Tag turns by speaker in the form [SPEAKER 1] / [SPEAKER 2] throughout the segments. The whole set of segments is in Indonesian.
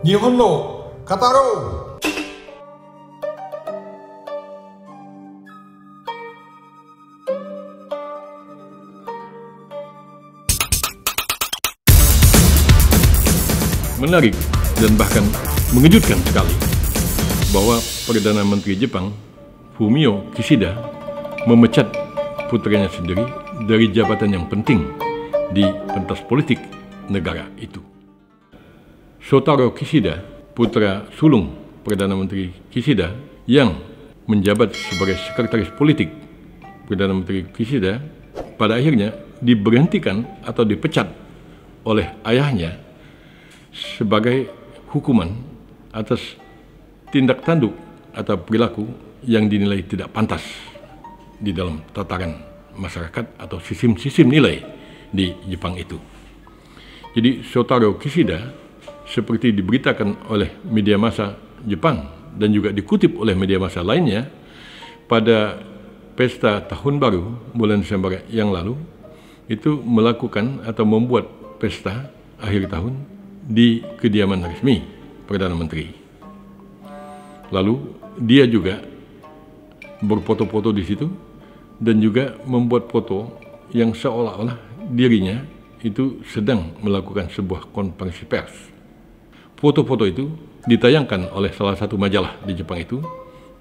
[SPEAKER 1] 日本の語ろう。
[SPEAKER 2] Menarik dan bahkan mengejutkan sekali bahwa Perdana Menteri Jepang Fumio Kishida memecat putranya sendiri dari jabatan yang penting di pentas politik negara itu. Shotaro Kishida, putra sulung Perdana Menteri Kishida yang menjabat sebagai sekretaris politik Perdana Menteri Kishida, pada akhirnya diberhentikan atau dipecat oleh ayahnya sebagai hukuman atas tindak tanduk atau perilaku yang dinilai tidak pantas di dalam tataran masyarakat atau sistem nilai di Jepang itu. Jadi Shotaro Kishida, seperti diberitakan oleh media massa Jepang dan juga dikutip oleh media massa lainnya, pada pesta tahun baru bulan Desember yang lalu itu melakukan atau membuat pesta akhir tahun di kediaman resmi Perdana Menteri. Lalu dia juga berfoto-foto di situ dan juga membuat foto yang seolah-olah dirinya itu sedang melakukan sebuah konferensi pers. Foto-foto itu ditayangkan oleh salah satu majalah di Jepang itu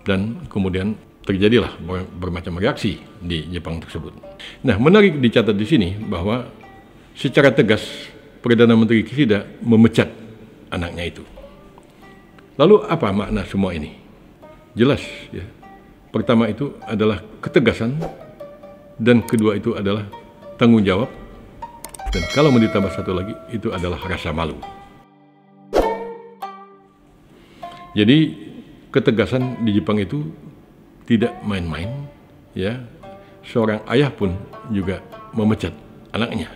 [SPEAKER 2] dan kemudian terjadilah bermacam reaksi di Jepang tersebut. Nah, menarik dicatat di sini bahwa secara tegas Perdana Menteri Kishida memecat anaknya itu. Lalu apa makna semua ini? Jelas ya. Pertama itu adalah ketegasan dan kedua itu adalah tanggung jawab dan kalau mau ditambah satu lagi itu adalah rasa malu. Jadi ketegasan di Jepang itu tidak main-main ya. Seorang ayah pun juga memecat anaknya.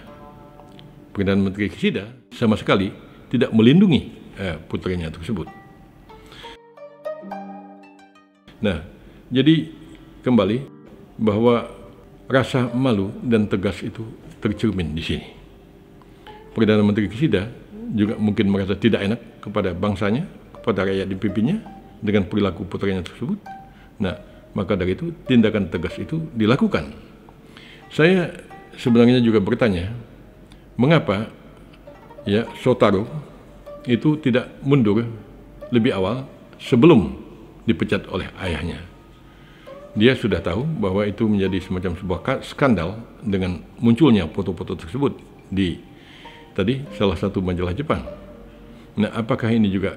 [SPEAKER 2] Perdana Menteri Kishida sama sekali tidak melindungi putranya tersebut. Nah, jadi kembali bahwa rasa malu dan tegas itu tercermin di sini. Perdana Menteri Kishida juga mungkin merasa tidak enak kepada bangsanya, kepada rakyat dipimpinnya dengan perilaku putranya tersebut. Nah, maka dari itu tindakan tegas itu dilakukan. Saya sebenarnya juga bertanya, mengapa ya Shotaro itu tidak mundur lebih awal sebelum dipecat oleh ayahnya? Dia sudah tahu bahwa itu menjadi semacam sebuah skandal dengan munculnya foto-foto tersebut di tadi salah satu majalah Jepang. Nah, apakah ini juga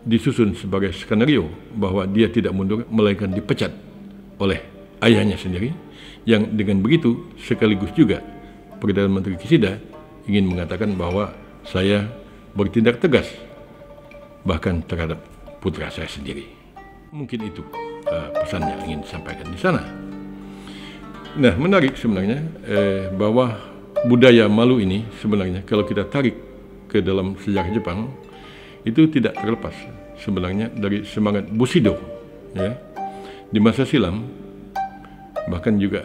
[SPEAKER 2] disusun sebagai skenario bahwa dia tidak mundur melainkan dipecat oleh ayahnya sendiri, yang dengan begitu sekaligus juga Perdana Menteri Kishida ingin mengatakan bahwa saya bertindak tegas bahkan terhadap putra saya sendiri. Mungkin itu pesan yang ingin disampaikan di sana. Nah, menarik sebenarnya bahwa budaya malu ini sebenarnya kalau kita tarik ke dalam sejarah Jepang itu tidak terlepas sebenarnya dari semangat Bushido ya. Di masa silam bahkan juga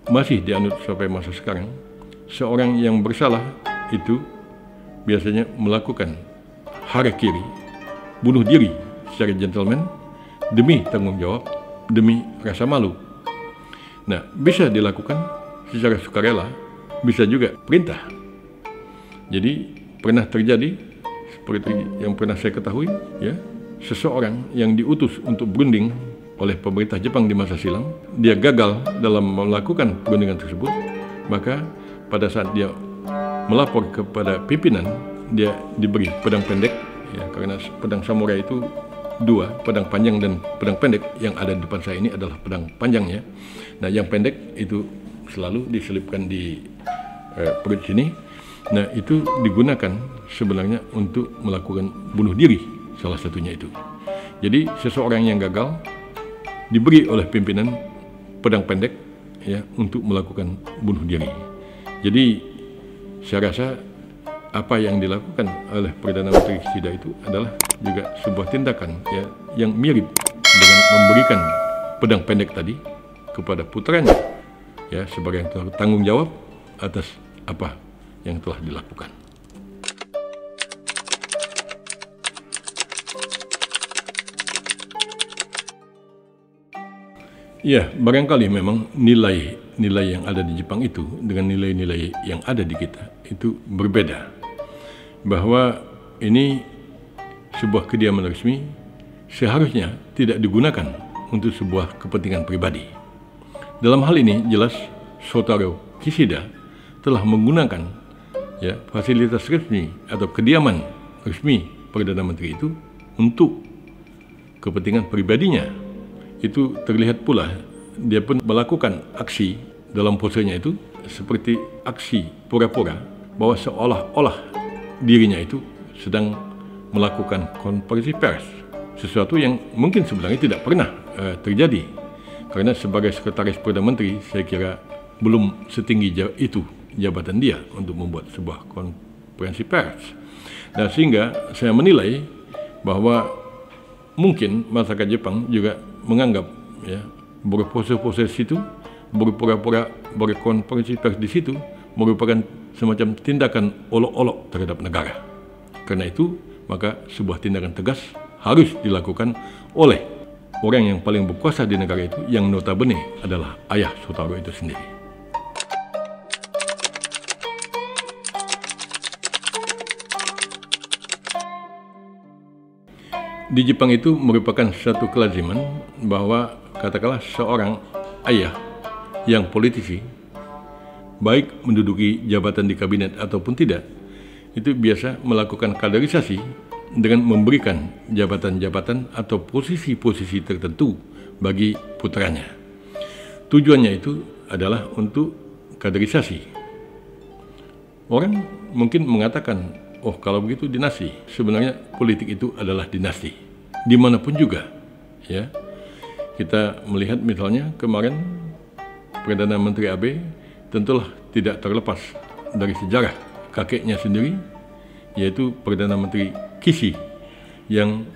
[SPEAKER 2] masih dianut sampai masa sekarang, seorang yang bersalah itu biasanya melakukan harakiri, bunuh diri secara gentleman demi tanggung jawab, demi rasa malu. Nah, bisa dilakukan secara sukarela, bisa juga perintah. Jadi pernah terjadi seperti yang pernah saya ketahui ya, seseorang yang diutus untuk berunding oleh pemerintah Jepang di masa silam, dia gagal dalam melakukan perundingan tersebut, maka pada saat dia melapor kepada pimpinan, dia diberi pedang pendek ya, karena pedang samurai itu dua, pedang panjang dan pedang pendek. Yang ada di depan saya ini adalah pedang panjangnya. Nah, yang pendek itu selalu diselipkan di perut sini. Nah, itu digunakan sebenarnya untuk melakukan bunuh diri, salah satunya itu. Jadi seseorang yang gagal diberi oleh pimpinan pedang pendek ya untuk melakukan bunuh diri. Jadi saya rasa apa yang dilakukan oleh Perdana Menteri Kishida itu adalah juga sebuah tindakan ya yang mirip dengan memberikan pedang pendek tadi kepada putranya ya sebagai tanggung jawab atas apa yang telah dilakukan. Ya, barangkali memang nilai-nilai yang ada di Jepang itu dengan nilai-nilai yang ada di kita itu berbeda. Bahwa ini sebuah kediaman resmi seharusnya tidak digunakan untuk sebuah kepentingan pribadi. Dalam hal ini jelas Shotaro Kishida telah menggunakan fasilitas resmi atau kediaman resmi Perdana Menteri itu untuk kepentingan pribadinya. Itu terlihat pula dia pun melakukan aksi dalam posenya itu seperti aksi pura-pura bahwa seolah-olah dirinya itu sedang melakukan konferensi pers, sesuatu yang mungkin sebenarnya tidak pernah terjadi, karena sebagai sekretaris Perdana Menteri saya kira belum setinggi itu jabatan dia untuk membuat sebuah konferensi pers. Nah, sehingga saya menilai bahwa mungkin masyarakat Jepang juga menganggap berpose-pose situ, berpura-pura berkonferensi pers di situ merupakan semacam tindakan olok-olok terhadap negara. Karena itu, maka sebuah tindakan tegas harus dilakukan oleh orang yang paling berkuasa di negara itu, yang notabene adalah ayah Shotaro itu sendiri. Di Jepang itu merupakan satu kelaziman bahwa katakanlah seorang ayah yang politisi, baik menduduki jabatan di kabinet ataupun tidak, itu biasa melakukan kaderisasi dengan memberikan jabatan-jabatan atau posisi-posisi tertentu bagi putranya. Tujuannya itu adalah untuk kaderisasi. Orang mungkin mengatakan, oh kalau begitu dinasti. Sebenarnya politik itu adalah dinasti. Dimanapun juga, ya. Kita melihat misalnya kemarin Perdana Menteri Abe tentulah tidak terlepas dari sejarah kakeknya sendiri, yaitu Perdana Menteri Kishi, yang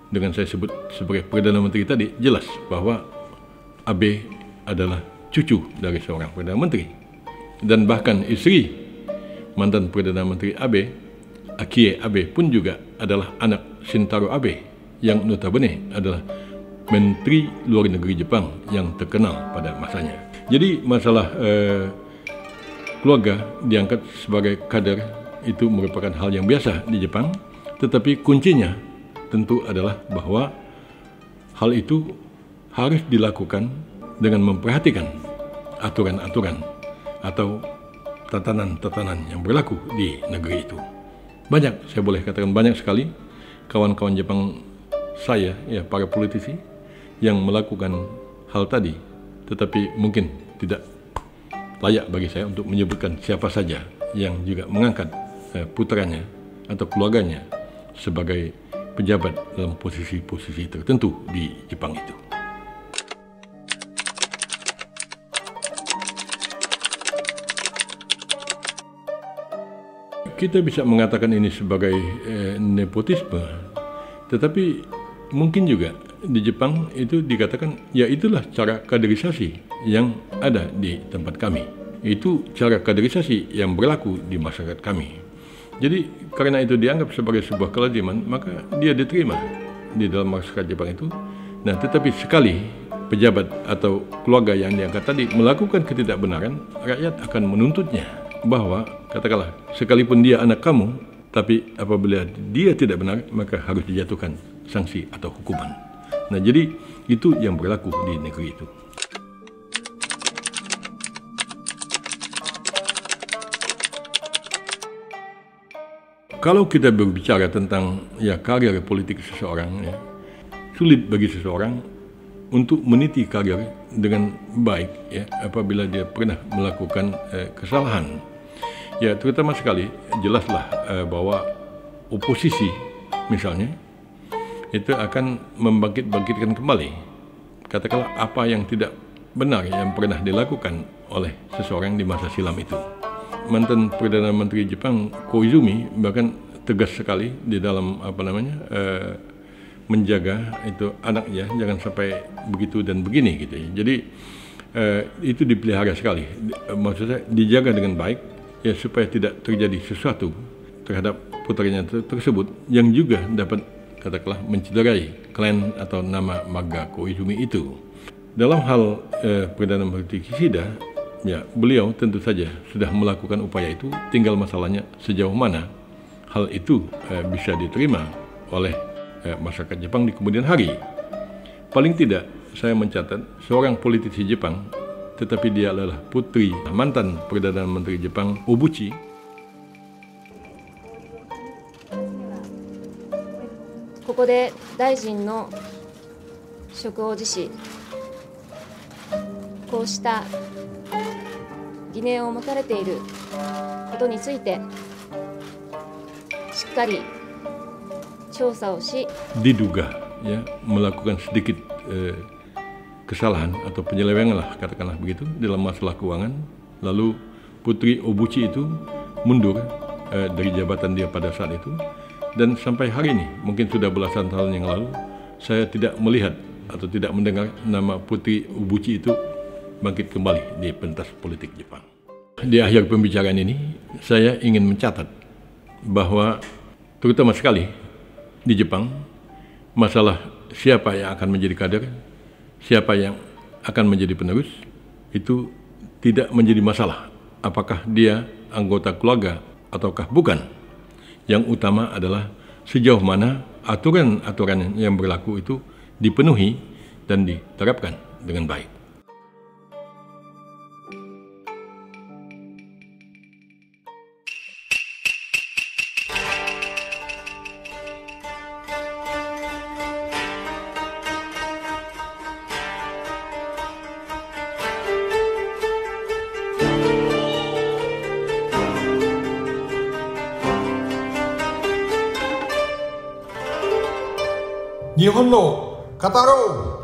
[SPEAKER 2] dengan saya sebut sebagai Perdana Menteri tadi, jelas bahwa Abe adalah cucu dari seorang Perdana Menteri. Dan bahkan istri mantan Perdana Menteri Abe, Akie Abe, pun juga adalah anak Shintaro Abe, yang notabene adalah Menteri Luar Negeri Jepang yang terkenal pada masanya. Jadi masalah keluarga diangkat sebagai kader itu merupakan hal yang biasa di Jepang, tetapi kuncinya tentu adalah bahwa hal itu harus dilakukan dengan memperhatikan aturan-aturan atau tatanan-tatanan yang berlaku di negeri itu. Banyak, saya boleh katakan banyak sekali kawan-kawan Jepang saya, para politisi yang melakukan hal tadi, tetapi mungkin tidak layak bagi saya untuk menyebutkan siapa saja yang juga mengangkat putranya atau keluarganya sebagai pejabat dalam posisi-posisi tertentu di Jepang itu. Kita bisa mengatakan ini sebagai nepotisme, tetapi mungkin juga di Jepang itu dikatakan, ya itulah cara kaderisasi yang ada di tempat kami. Itu cara kaderisasi yang berlaku di masyarakat kami. Jadi karena itu dianggap sebagai sebuah kelaziman, maka dia diterima di dalam masyarakat Jepang itu. Nah, tetapi sekali pejabat atau keluarga yang diangkat tadi melakukan ketidakbenaran, rakyat akan menuntutnya bahwa katakanlah sekalipun dia anak kamu, tapi apabila dia tidak benar, maka harus dijatuhkan sanksi atau hukuman. Nah, jadi itu yang berlaku di negeri itu. Kalau kita berbicara tentang karir politik seseorang, sulit bagi seseorang untuk meniti karir dengan baik apabila dia pernah melakukan kesalahan. Ya, terutama sekali jelaslah bahwa oposisi misalnya itu akan membangkit-bangkitkan kembali katakanlah apa yang tidak benar yang pernah dilakukan oleh seseorang di masa silam itu. Mantan Perdana Menteri Jepang Koizumi bahkan tegas sekali di dalam menjaga itu anaknya jangan sampai begitu dan begini gitu ya. Jadi itu dipelihara sekali, maksudnya dijaga dengan baik ya, supaya tidak terjadi sesuatu terhadap putranya tersebut yang juga dapat katakanlah mencederai klan atau nama marga Koizumi itu. Dalam hal Perdana Menteri Kishida, ya beliau tentu saja sudah melakukan upaya itu, tinggal masalahnya sejauh mana hal itu bisa diterima oleh masyarakat Jepang di kemudian hari. Paling tidak saya mencatat seorang politisi Jepang, tetapi dia adalah putri mantan Perdana Menteri Jepang Obuchi.
[SPEAKER 3] ここで大臣の職を辞し、こうした疑念を持たれていることについてしっかり調査をし、 diduga ya melakukan sedikit kesalahan atau penyelewengan lah katakanlah begitu dalam masalah keuangan, lalu Putri Obuchi itu mundur dari jabatan dia pada saat itu, dan sampai hari ini mungkin sudah belasan tahun yang lalu saya tidak melihat atau tidak mendengar nama Putri Obuchi itu bangkit kembali di pentas politik Jepang. Di akhir pembicaraan ini saya ingin mencatat bahwa terutama sekali di Jepang masalah siapa yang akan menjadi kader, siapa yang akan menjadi penerus itu tidak menjadi masalah. Apakah dia anggota keluarga ataukah bukan? Yang utama adalah sejauh mana aturan-aturan yang berlaku itu dipenuhi dan diterapkan dengan baik.
[SPEAKER 1] Nihon no Kataro!